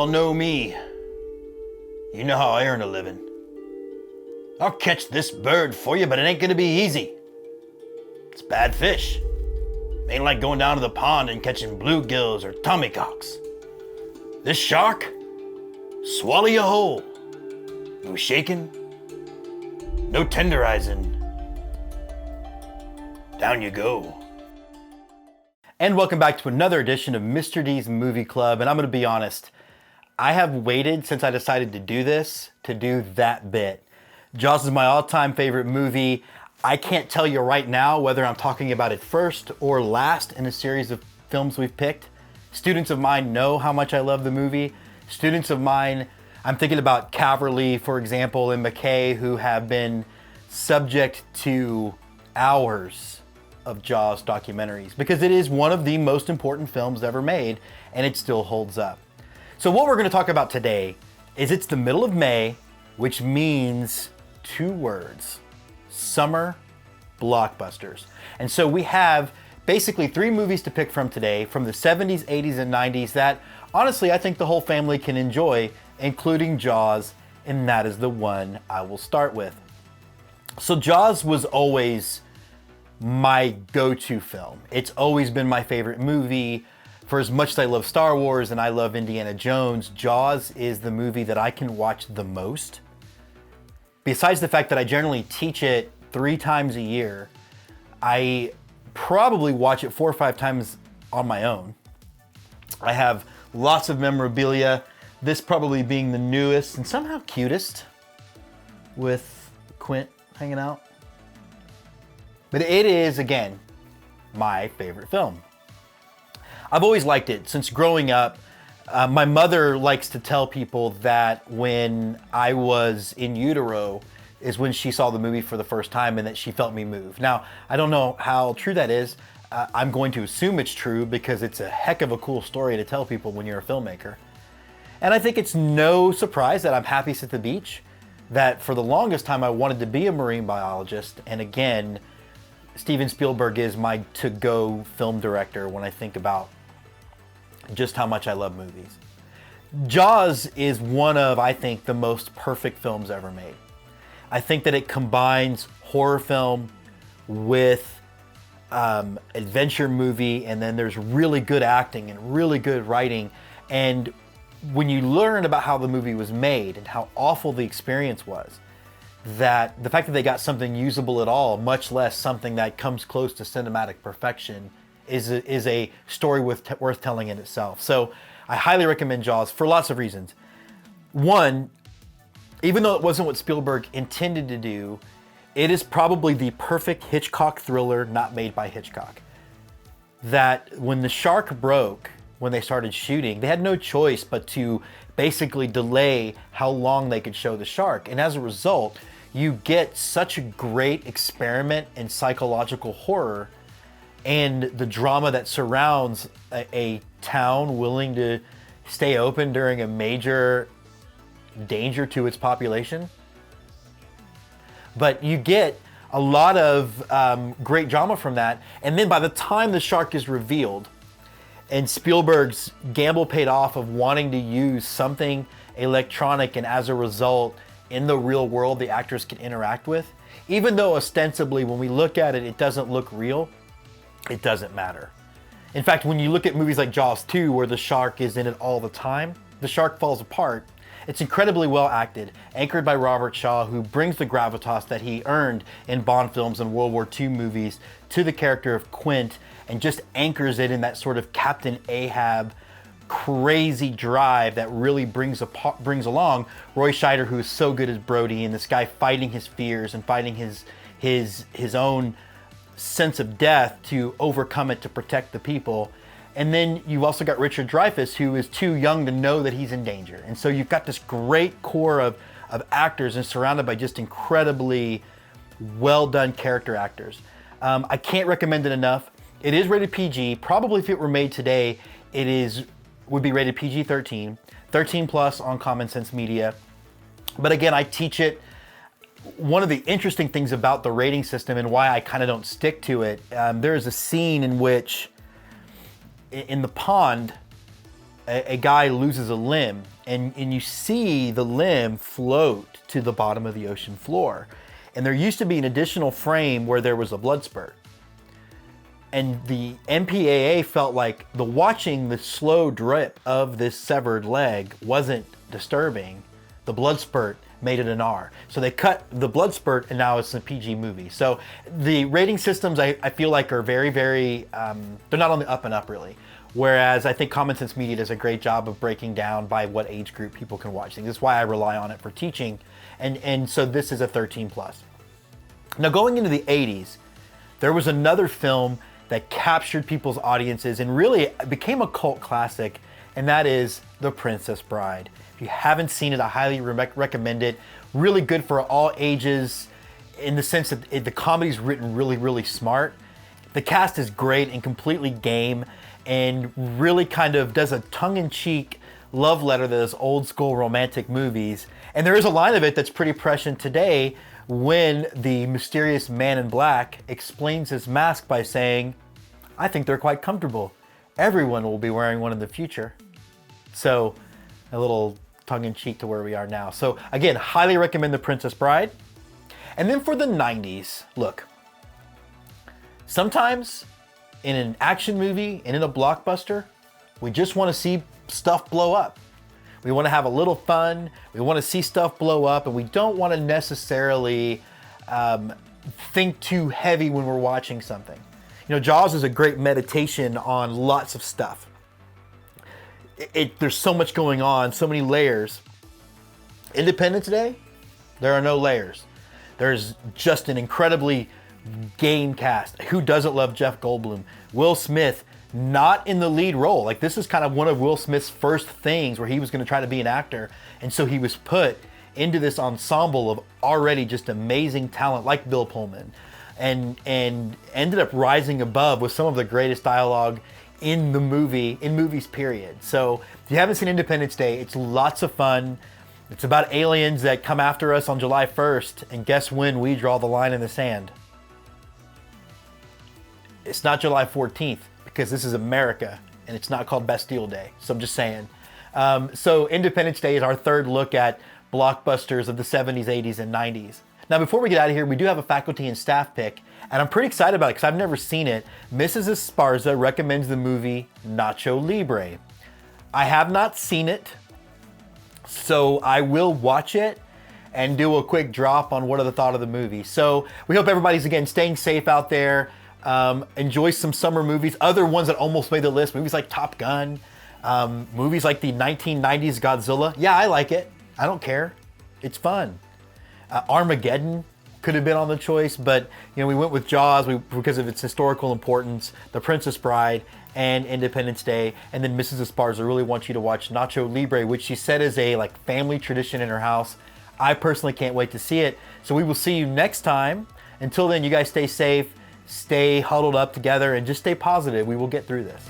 Y'all know me. You know how I earn a living. I'll catch this bird for you, but it ain't gonna be easy. It's bad fish. Ain't like going down to the pond and catching bluegills or tommycocks. This shark, swallow you whole. No shaking, no tenderizing. Down you go. And welcome back to another edition of Mr. D's Movie Club. And I'm gonna be honest, I have waited since I decided to do this to do that bit. Jaws is my all-time favorite movie. I can't tell you right now whether I'm talking about it first or last in a series of films we've picked. Students of mine know how much I love the movie. Students of mine, I'm thinking about Caverly, for example, and McKay, who have been subject to hours of Jaws documentaries because it is one of the most important films ever made and it still holds up. So what we're going to talk about today is it's the middle of May, which means two words: summer blockbusters. And so we have basically three movies to pick from today from the 70s, 80s, and 90s that honestly I think the whole family can enjoy, including Jaws, and that is the one I will start with. So Jaws was always my go-to film. It's always been my favorite movie. For as much as I love Star Wars and I love Indiana Jones, Jaws is the movie that I can watch the most. Besides the fact that I generally teach it 3 times a year, I probably watch it 4 or 5 times on my own. I have lots of memorabilia, this probably being the newest and somehow cutest with Quint hanging out. But it is, again, my favorite film. I've always liked it since growing up. My mother likes to tell people that when I was in utero is when she saw the movie for the first time and that she felt me move. Now, I don't know how true that is. I'm going to assume it's true because it's a heck of a cool story to tell people when you're a filmmaker. And I think it's no surprise that I'm happiest at the beach, that for the longest time I wanted to be a marine biologist, and again, Steven Spielberg is my to-go film director when I think about just how much I love movies. Jaws is one of, I think, the most perfect films ever made. I think that it combines horror film with adventure movie, and then there's really good acting and really good writing. And when you learn about how the movie was made and how awful the experience was, that the fact that they got something usable at all, much less something that comes close to cinematic perfection, is a story worth telling in itself. So I highly recommend Jaws for lots of reasons. One, even though it wasn't what Spielberg intended to do, it is probably the perfect Hitchcock thriller not made by Hitchcock. That when the shark broke, when they started shooting, they had no choice but to basically delay how long they could show the shark. And as a result, you get such a great experiment in psychological horror and the drama that surrounds a town willing to stay open during a major danger to its population. But you get a lot of great drama from that. And then by the time the shark is revealed, and Spielberg's gamble paid off of wanting to use something electronic, and as a result, in the real world, the actors can interact with, even though ostensibly when we look at it, it doesn't look real, it doesn't matter. In fact, when you look at movies like Jaws 2, where the shark is in it all the time, the shark falls apart. It's incredibly well acted, anchored by Robert Shaw, who brings the gravitas that he earned in Bond films and World War II movies to the character of Quint, and just anchors it in that sort of Captain Ahab crazy drive that really brings along Roy Scheider, who is so good as Brody, and this guy fighting his fears and fighting his own sense of death to overcome it to protect the people. And then you've also got Richard Dreyfuss, who is too young to know that he's in danger. And so you've got this great core of actors and surrounded by just incredibly well done character actors. I can't recommend it enough. It is rated PG. Probably if it were made today, would be rated PG-13, 13 plus on Common Sense Media. But again, I teach it. One of the interesting things about the rating system and why I kind of don't stick to it, there is a scene in which, in the pond, a guy loses a limb, and you see the limb float to the bottom of the ocean floor. And there used to be an additional frame where there was a blood spurt. And the MPAA felt like watching the slow drip of this severed leg wasn't disturbing. The blood spurt made it an R. So they cut the blood spurt, and now it's a PG movie. So the rating systems, I feel like, are very, very, they're not on the up and up, really. Whereas I think Common Sense Media does a great job of breaking down by what age group people can watch things. That's why I rely on it for teaching. And so this is a 13 plus. Now, going into the 80s, there was another film that captured people's audiences and really became a cult classic, and that is The Princess Bride. If you haven't seen it, I highly recommend it. Really good for all ages in the sense that the comedy's written really, really smart. The cast is great and completely game, and really kind of does a tongue-in-cheek love letter to those old school romantic movies. And there is a line of it that's pretty prescient today when the mysterious man in black explains his mask by saying, "I think they're quite comfortable. Everyone will be wearing one in the future." So a little tongue-in-cheek to where we are now. So again, highly recommend The Princess Bride. And then for the 90s, look, sometimes in an action movie and in a blockbuster, we just want to see stuff blow up. We want to have a little fun. We want to see stuff blow up, and we don't want to necessarily think too heavy when we're watching something. You know, Jaws is a great meditation on lots of stuff. There's so much going on, so many layers. Independence Day, there are no layers. There's just an incredibly game cast. Who doesn't love Jeff Goldblum? Will Smith, not in the lead role. Like, this is kind of one of Will Smith's first things where he was going to try to be an actor. And so he was put into this ensemble of already just amazing talent like Bill Pullman, and ended up rising above with some of the greatest dialogue in movies, period. So if you haven't seen Independence Day, it's lots of fun. It's about aliens that come after us on July 1st, and guess when we draw the line in the sand? It's not July 14th, because this is America, and it's not called Bastille Day. So I'm just saying. So Independence Day is our third look at blockbusters of the 70s, 80s, and 90s. Now, before we get out of here, we do have a faculty and staff pick, and I'm pretty excited about it because I've never seen it. Mrs. Esparza recommends the movie Nacho Libre. I have not seen it, so I will watch it and do a quick drop on what are the thought of the movie. So we hope everybody's, again, staying safe out there. Enjoy some summer movies, other ones that almost made the list, movies like Top Gun, movies like the 1990s Godzilla. Yeah, I like it. I don't care. It's fun. Armageddon could have been on the choice, but you know, we went with Jaws because of its historical importance, The Princess Bride, and Independence Day. And then Mrs. Esparza really wants you to watch Nacho Libre, which she said is a family tradition in her house. I personally can't wait to see it. So we will see you next time. Until then, you guys stay safe, stay huddled up together, and just stay positive. We will get through this.